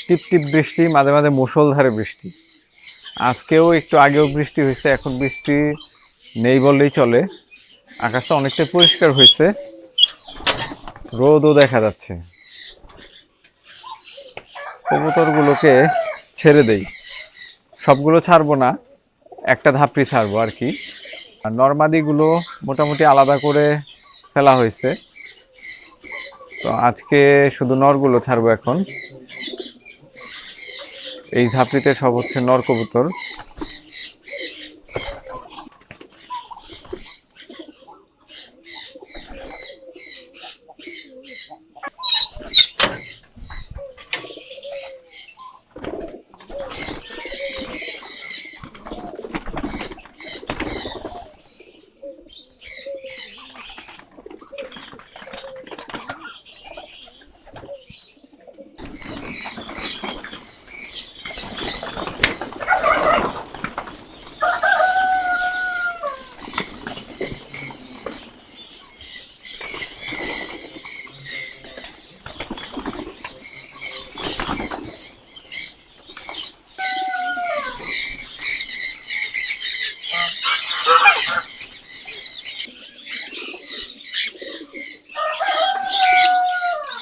টিপ টিপ বৃষ্টি, মাঝে মাঝে মুষলধারে বৃষ্টি। আজকেও একটু আগেও বৃষ্টি হয়েছে, এখন বৃষ্টি নেই বললেই চলে। আকাশটা অনেকটা পরিষ্কার হয়েছে, রোদও দেখা যাচ্ছে। কবুতরগুলোকে ছেড়ে দেই, সবগুলো ছাড়বো না, একটা ধাপড়ি ছাড়বো আর কি। আর নরমাদিগুলো মোটামুটি আলাদা করে ফেলা হয়েছে, তো আজকে শুধু নরগুলো ছাড়বো এখন। এই ধাপড়িতে সব হচ্ছে নর কবুতর।